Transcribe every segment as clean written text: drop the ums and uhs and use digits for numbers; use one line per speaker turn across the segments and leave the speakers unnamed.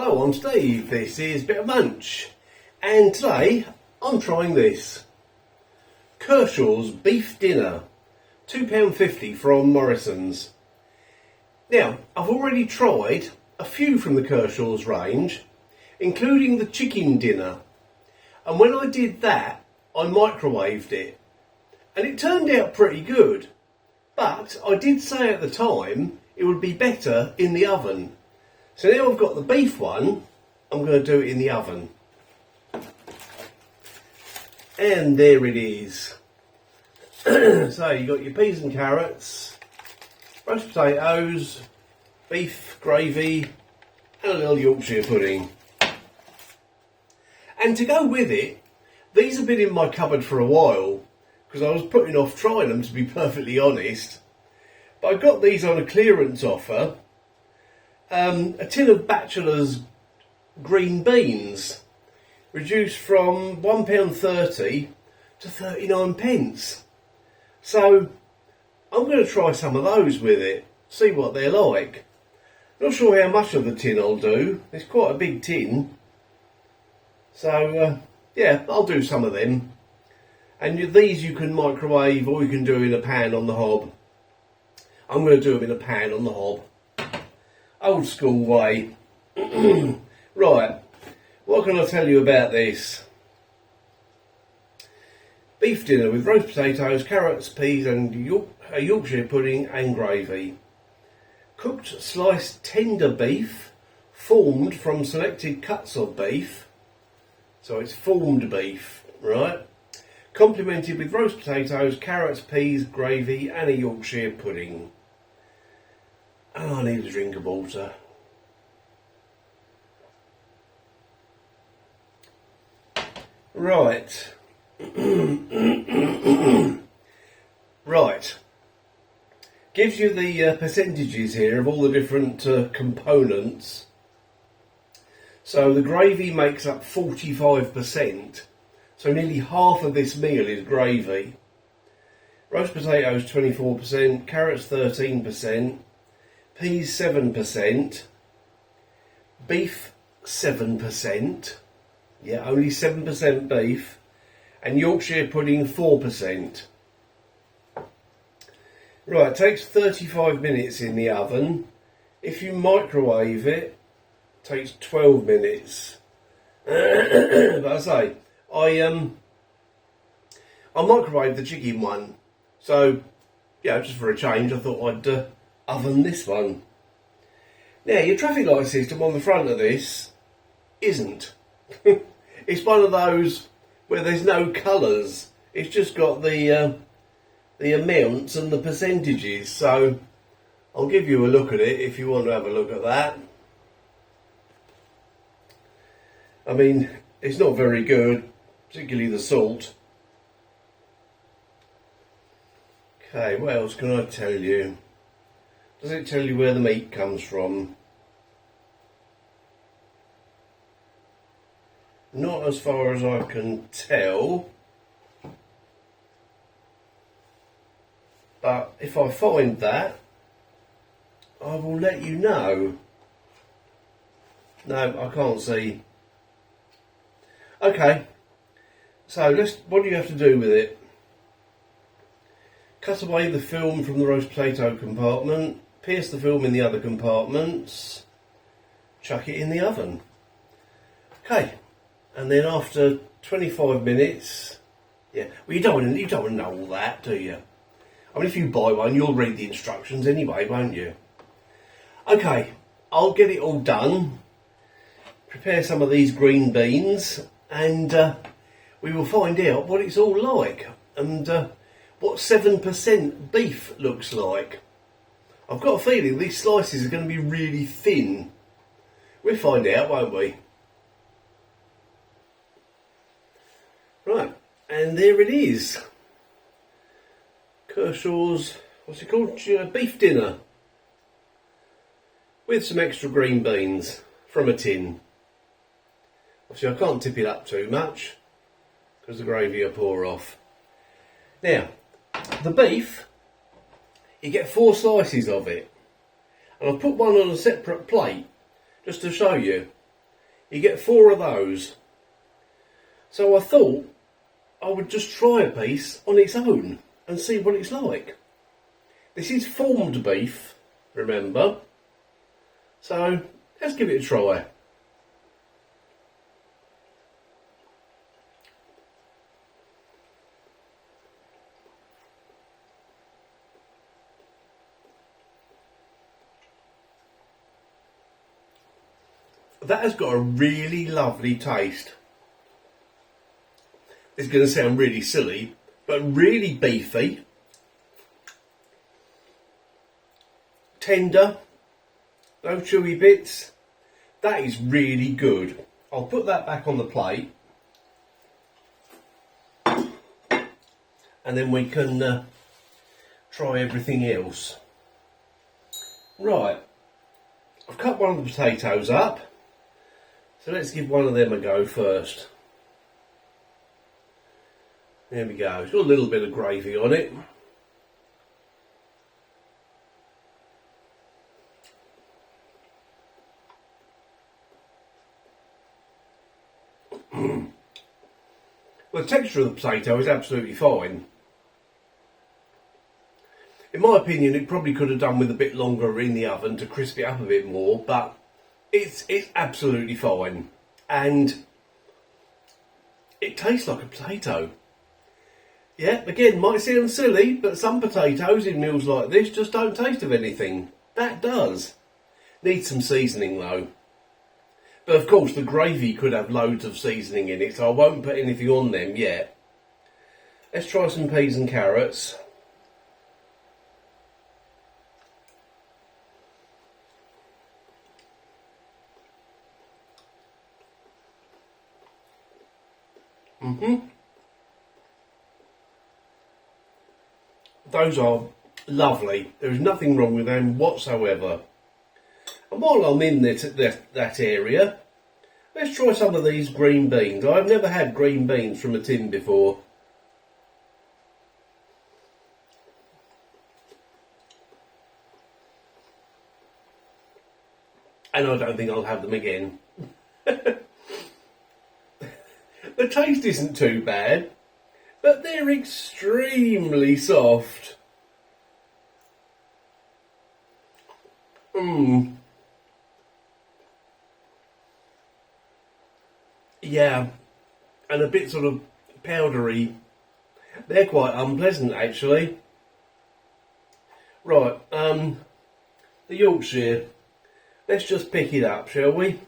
Hello, I'm Steve, this is Bit of Munch, and today I'm trying this. Kershaws beef dinner, £2.50 from Morrisons. Now, I've already tried a few from the Kershaws range, including the chicken dinner, and when I did that, I microwaved it, and it turned out pretty good, but I did say at the time it would be better in the oven. So now I've got the beef one, I'm going to do it in the oven. And there it is. So you've got your peas and carrots, roast potatoes, beef gravy, and a little Yorkshire pudding. And to go with it, these have been in my cupboard for a while, because I was putting off trying them, to be perfectly honest. But I got these on a clearance offer. A tin of Bachelor's green beans, reduced from £1.30 to 39p. So I'm going to try some of those with it, see what they're like. Not sure how much of the tin I'll do, it's quite a big tin. So yeah, I'll do some of them. And these you can microwave or you can do in a pan on the hob. I'm going to do them in a pan on the hob. Old school way. Right, what can I tell you about this? Beef dinner with roast potatoes, carrots, peas and a Yorkshire pudding and gravy. Cooked sliced tender beef, formed from selected cuts of beef. So it's formed beef, right? Complemented with roast potatoes, carrots, peas, gravy and a Yorkshire pudding. Oh, I need a drink of water. Right. Right. Gives you the percentages here of all the different components. So the gravy makes up 45%. So nearly half of this meal is gravy. Roast potatoes 24%, carrots 13%. Peas 7%, beef 7%, yeah, only 7% beef, and Yorkshire pudding 4%. Right, it takes 35 minutes in the oven. If you microwave it, it takes 12 minutes. But I say, I microwaved the chicken one, so yeah, just for a change, I thought I'd oven this one. Now, your traffic light system on the front of this isn't. It's one of those where there's no colours. It's just got the amounts and the percentages. So I'll give you a look at it if you want to have a look at that. I mean, it's not very good, particularly the salt. Okay, what else can I tell you? Does it tell you where the meat comes from? Not as far as I can tell. But if I find that, I will let you know. No, I can't see. Okay, so what do you have to do with it? Cut away the film from the roast potato compartment. Pierce the film in the other compartments, chuck it in the oven. Okay, and then after 25 minutes, yeah, well you don't want to know all that, do you? I mean, if you buy one, you'll read the instructions anyway, won't you? Okay, I'll get it all done, prepare some of these green beans, and we will find out what it's all like, and what 7% beef looks like. I've got a feeling these slices are going to be really thin. We'll find out, won't we? Right, and there it is. Kershaws, what's it called? Beef dinner. With some extra green beans from a tin. Obviously I can't tip it up too much, because the gravy will pour off. Now, the beef, you get 4 slices of it, and I've put one on a separate plate just to show you. You get 4 of those. So I thought I would just try a piece on its own and see what it's like. This is formed beef, remember? So let's give it a try. That has got a really lovely taste. It's going to sound really silly, but really beefy, tender, no chewy bits. That is really good. I'll put that back on the plate, and then we can try everything else. Right, I've cut one of the potatoes up, so let's give one of them a go first. There we go, it's got a little bit of gravy on it. Well, the texture of the potato is absolutely fine. In my opinion, it probably could have done with a bit longer in the oven to crisp it up a bit more, but it's absolutely fine. And it tastes like a potato. Yeah, again, might sound silly, but some potatoes in meals like this just don't taste of anything. That does. Needs some seasoning though. But of course the gravy could have loads of seasoning in it, so I won't put anything on them yet. Let's try some peas and carrots. Those are lovely. There is nothing wrong with them whatsoever. And while I'm in that area, let's try some of these green beans. I've never had green beans from a tin before. And I don't think I'll have them again. The taste isn't too bad, but they're extremely soft. Yeah, and a bit sort of powdery. They're quite unpleasant actually. Right, the Yorkshire. Let's just pick it up, shall we?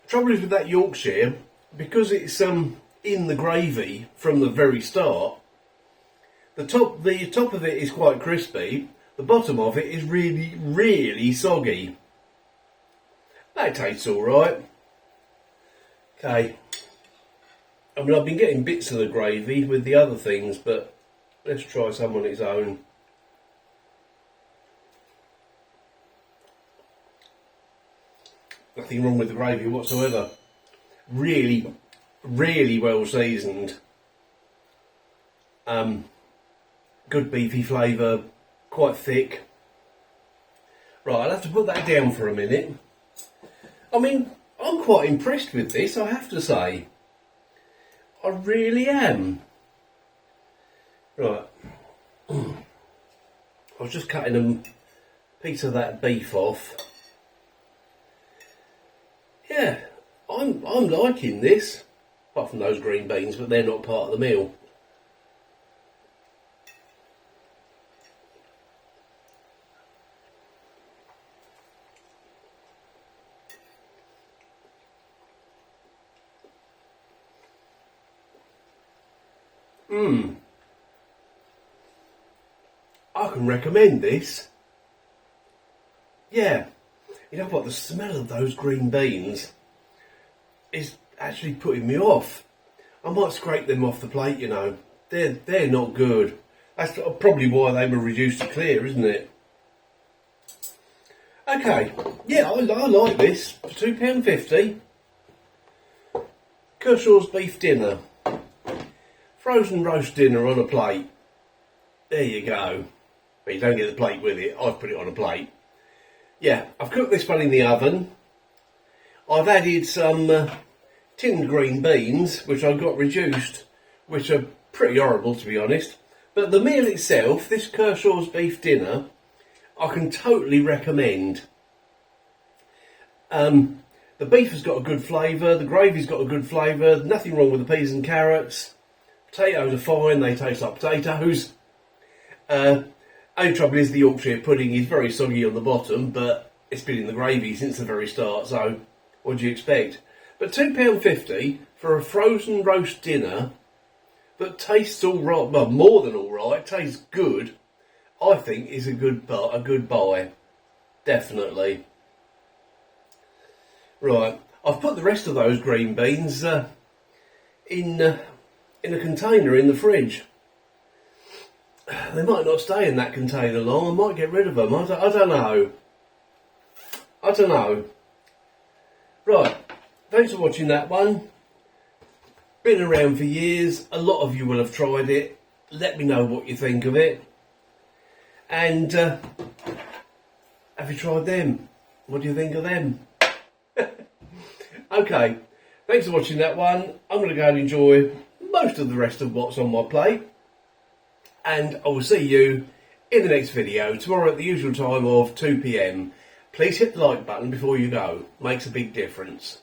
Trouble is with that Yorkshire, because it's in the gravy from the very start, the top of it is quite crispy, the bottom of it is really, really soggy. That tastes alright. Okay. I mean, I've been getting bits of the gravy with the other things, but let's try some on its own. Nothing wrong with the gravy whatsoever. Really, really well seasoned. Good beefy flavour, quite thick. Right, I'll have to put that down for a minute. I mean, I'm quite impressed with this, I have to say. I really am. Right. I was just cutting a piece of that beef off. Yeah, I'm liking this, apart from those green beans, but they're not part of the meal. I can recommend this. Yeah. You know what, the smell of those green beans is actually putting me off. I might scrape them off the plate, you know. They're not good. That's probably why they were reduced to clear, isn't it? Okay, yeah, I like this for £2.50. Kershaw's beef dinner. Frozen roast dinner on a plate. There you go. But you don't get the plate with it. I've put it on a plate. Yeah, I've cooked this one in the oven. I've added some tinned green beans, which I've got reduced, which are pretty horrible to be honest. But the meal itself, this Kershaw's beef dinner, I can totally recommend. The beef has got a good flavour, the gravy's got a good flavour, nothing wrong with the peas and carrots. Potatoes are fine, they taste like potatoes. Only trouble is the Yorkshire pudding is very soggy on the bottom, but it's been in the gravy since the very start, so what do you expect? But £2.50 for a frozen roast dinner that tastes all right, well, more than all right, tastes good, I think is a good buy. Definitely. Right, I've put the rest of those green beans in a container in the fridge. They might not stay in that container long. I might get rid of them. I don't know. I don't know. Right, thanks for watching that one. Been around for years. A lot of you will have tried it. Let me know what you think of it. And have you tried them? What do you think of them? Okay, thanks for watching that one. I'm going to go and enjoy most of the rest of what's on my plate. And I will see you in the next video tomorrow at the usual time of 2 PM. Please hit the like button before you go. Makes a big difference.